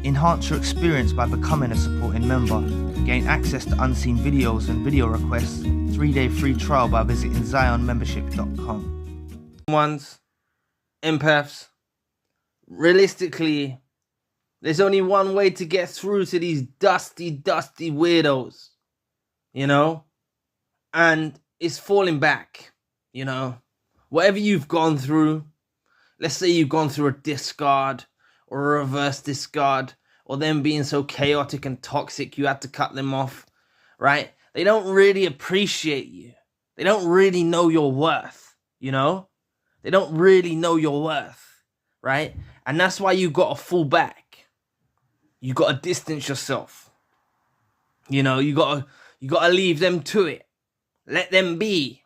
Enhance your experience by becoming a supporting member. Gain access to unseen videos and video requests. 3-day free trial by visiting zionmembership.com. Ones, empaths, realistically, there's only one way to get through to these dusty weirdos, you know? And it's falling back, you know? Whatever you've gone through, let's say you've gone through a discard or a reverse discard, or them being so chaotic and toxic you had to cut them off, right? They don't really appreciate you. They don't really know your worth, you know? They don't really know your worth, right? And that's why you got to fall back. You got to distance yourself. You know, you got to leave them to it. Let them be.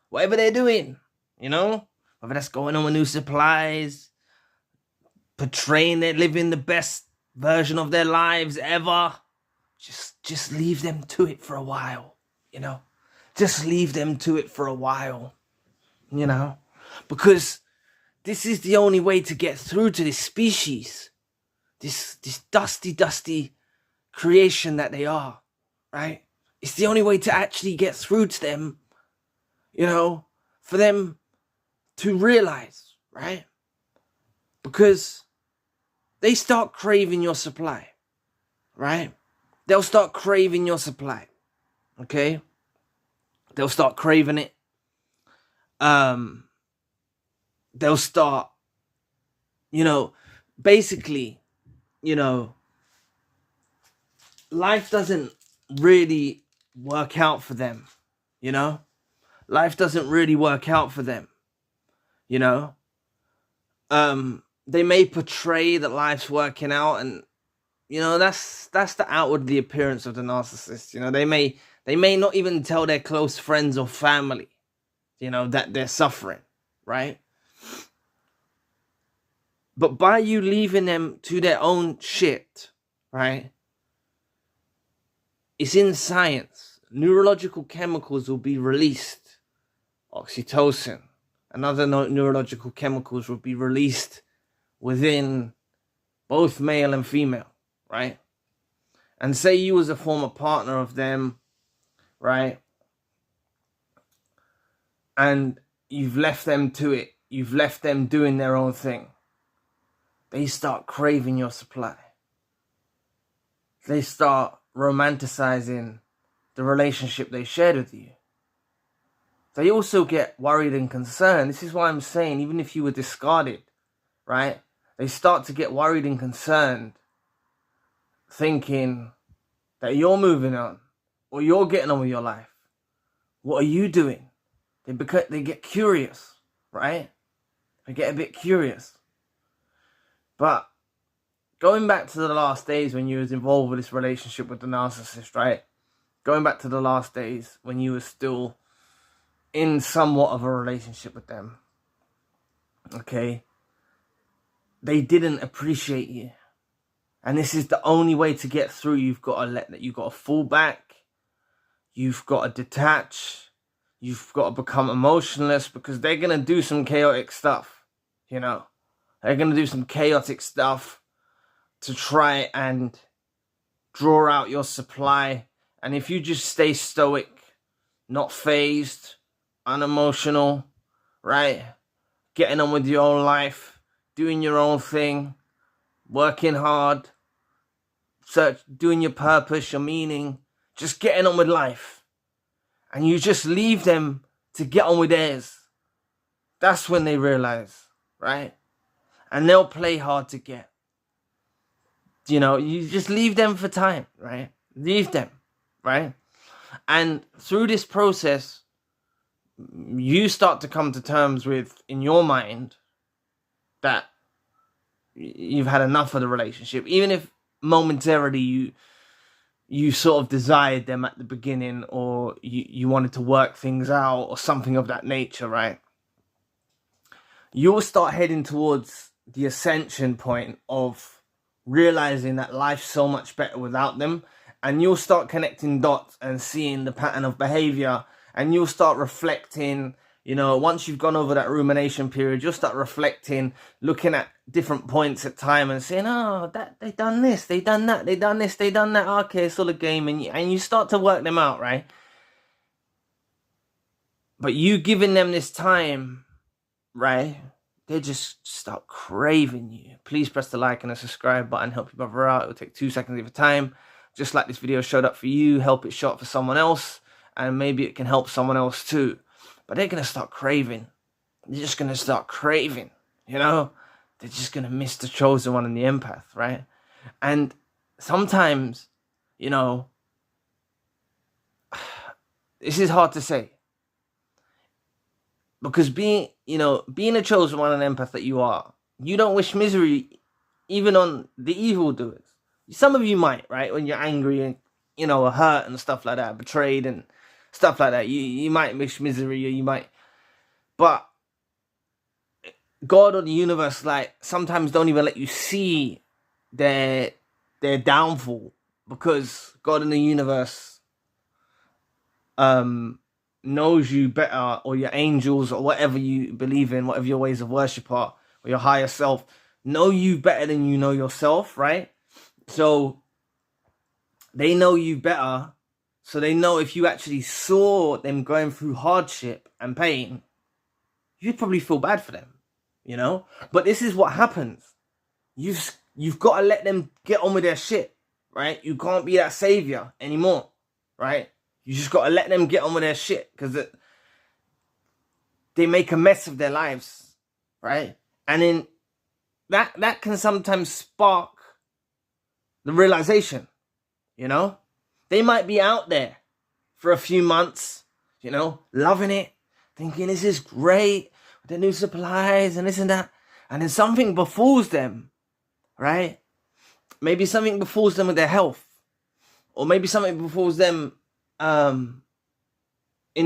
Whatever they're doing, you know? Whether that's going on with new supplies, portraying they're living the best version of their lives ever. Just leave them to it for a while, you know? Just leave them to it for a while, you know? Because this is the only way to get through to this species. This dusty creation that they are, right? It's the only way to actually get through to them, you know? For them to realize, right? Because they start craving your supply, right? They'll start craving your supply, okay? They'll start craving it. They'll start, you know, basically, you know, life doesn't really work out for them, you know? Life doesn't really work out for them, you know? They may portray that life's working out, and you know that's the outwardly appearance of the narcissist. You know, they may not even tell their close friends or family, you know, that they're suffering, right? But by you leaving them to their own shit, right? It's in science. Neurological chemicals will be released. Oxytocin and other neurological chemicals will be released within both male and female, right? And say you was a former partner of them, right? And you've left them to it. You've left them doing their own thing. They start craving your supply. They start romanticizing the relationship they shared with you. They also get worried and concerned. This is why I'm saying, even if you were discarded, right? They start to get worried and concerned, thinking that you're moving on or you're getting on with your life. What are you doing? They get curious, right? They get a bit curious. But going back to the last days when you was involved with this relationship with the narcissist, right? Going back to the last days when you were still in somewhat of a relationship with them, okay? They didn't appreciate you. And this is the only way to get through. You've got to fall back. You've got to detach. You've got to become emotionless, because they're going to do some chaotic stuff, you know. They're going to do some chaotic stuff to try and draw out your supply. And if you just stay stoic, not phased, unemotional, right? Getting on with your own life, doing your own thing, working hard, doing your purpose, your meaning, just getting on with life. And you just leave them to get on with theirs. That's when they realize, right? And they'll play hard to get. You know, you just leave them for time, right? Leave them, right? And through this process, you start to come to terms with, in your mind, that you've had enough of the relationship. Even if momentarily you sort of desired them at the beginning, or you wanted to work things out or something of that nature, right? You'll start heading towards the ascension point of realizing that life's so much better without them, and you'll start connecting dots and seeing the pattern of behavior, and you'll start reflecting, You know, once you've gone over that rumination period, you'll start reflecting, looking at different points at time and saying, oh, that they done this, they done that, they done this, they done that. Okay, it's all a game. And you start to work them out, right? But you giving them this time, right? They just start craving you. Please press the like and the subscribe button. Help your brother out. It will take 2 seconds of your time. Just like this video showed up for you, help it show up for someone else. And maybe it can help someone else too. But they're going to start craving. They're just going to start craving, you know? They're just going to miss the chosen one and the empath, right? And sometimes, you know, this is hard to say. Because being a chosen one and empath that you are, you don't wish misery even on the evildoers. Some of you might, right? When you're angry and, you know, hurt and stuff like that, betrayed and stuff like that. You might wish misery, or you might. But God or the universe, like, sometimes don't even let you see their downfall, because God and the universe knows you better, or your angels, or whatever you believe in, whatever your ways of worship are, or your higher self, know you better than you know yourself, right? So they know you better. So they know if you actually saw them going through hardship and pain, you'd probably feel bad for them, you know? But this is what happens. You've got to let them get on with their shit, right? You can't be that savior anymore, right? You just got to let them get on with their shit, because they make a mess of their lives, right? And then that can sometimes spark the realization, you know? They might be out there for a few months, you know, loving it, thinking this is great, with the new supplies and this and that. And then something befalls them, right? Maybe something befalls them with their health. Or maybe something befalls them in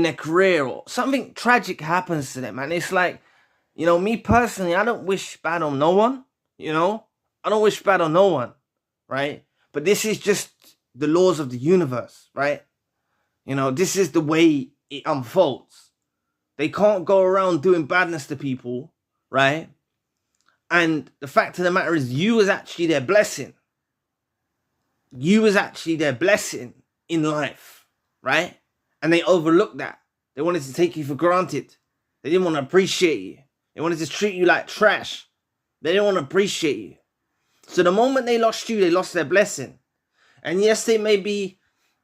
their career, or something tragic happens to them. And it's like, you know, me personally, I don't wish bad on no one, you know? I don't wish bad on no one, right? But this is just the laws of the universe, right? You know, this is the way it unfolds. They can't go around doing badness to people, right? And the fact of the matter is, you was actually their blessing. You was actually their blessing in life, right? And they overlooked that. They wanted to take you for granted. They didn't want to appreciate you. They wanted to treat you like trash. They didn't want to appreciate you. So the moment they lost you, they lost their blessing. And yes, they may be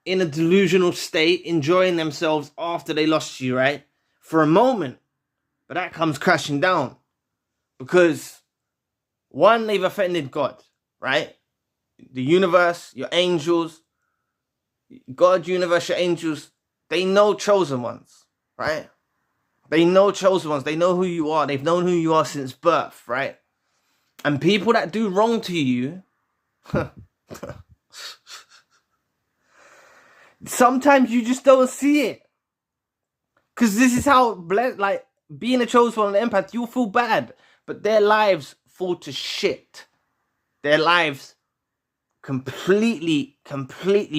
in a delusional state, enjoying themselves after they lost you, right? For a moment. But that comes crashing down. Because, one, they've offended God, right? The universe, your angels, God, universe, your angels, they know chosen ones, right? They know chosen ones. They know who you are. They've known who you are since birth, right? And people that do wrong to you, sometimes you just don't see it. Because this is how, like, being a chosen one and an empath, you'll feel bad. But their lives fall to shit. Their lives completely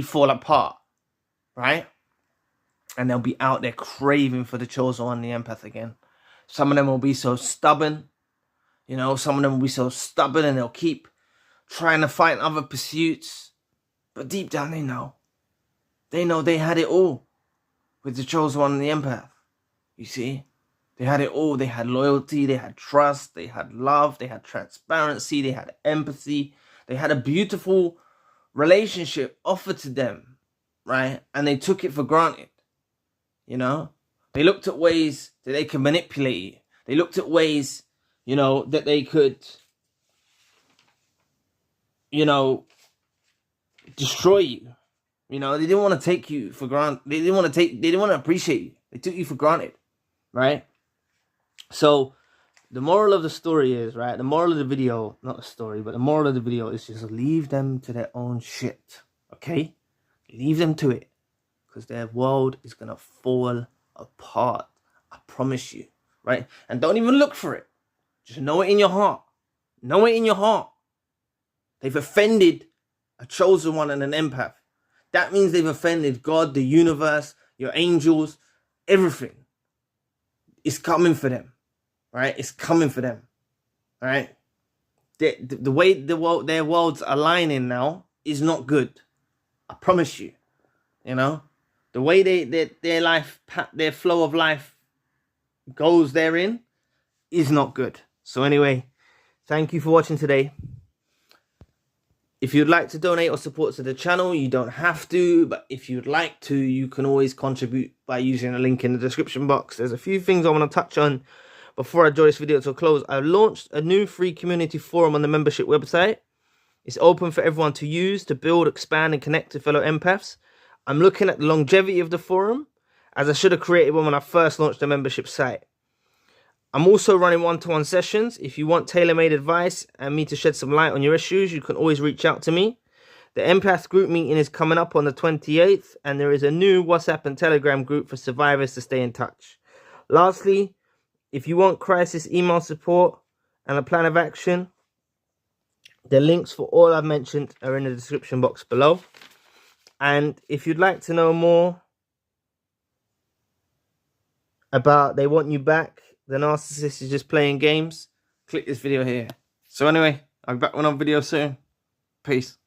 fall apart. Right? And they'll be out there craving for the chosen one and the empath again. Some of them will be so stubborn. You know, some of them will be so stubborn and they'll keep trying to find other pursuits. But deep down they know. They know they had it all with the chosen one and the empath. You see? They had it all. They had loyalty. They had trust. They had love. They had transparency. They had empathy. They had a beautiful relationship offered to them. Right? And they took it for granted. You know? They looked at ways that they could manipulate you. They looked at ways, you know, that they could, you know, destroy you. You know, they didn't want to take you for granted. They didn't want to appreciate you. They took you for granted. Right? So, the moral of the story is, right? The moral of the video, not the story, but the moral of the video is just leave them to their own shit. Okay? Leave them to it. Because their world is going to fall apart. I promise you. Right? And don't even look for it. Just know it in your heart. Know it in your heart. They've offended a chosen one and an empath. That means they've offended God, the universe, your angels, everything. it's coming for them, right? It's coming for them, right? The way their worlds are aligning now is not good. I promise you. You know, the way their flow of life goes therein is not good. So anyway, thank you for watching today. If you'd like to donate or support to the channel, you don't have to, but if you'd like to, you can always contribute by using a link in the description box. There's a few things I want to touch on before I draw this video to a close. I've launched a new free community forum on the membership website. It's open for everyone to use to build, expand, and connect to fellow empaths. I'm looking at the longevity of the forum, as I should have created one when I first launched the membership site. I'm also running one-to-one sessions. If you want tailor-made advice and me to shed some light on your issues, you can always reach out to me. The Empath group meeting is coming up on the 28th, and there is a new WhatsApp and Telegram group for survivors to stay in touch. Lastly, if you want crisis email support and a plan of action, the links for all I've mentioned are in the description box below. And if you'd like to know more about They Want You Back, the narcissist is just playing games, click this video here. So anyway, I'll be back with another video soon. Peace.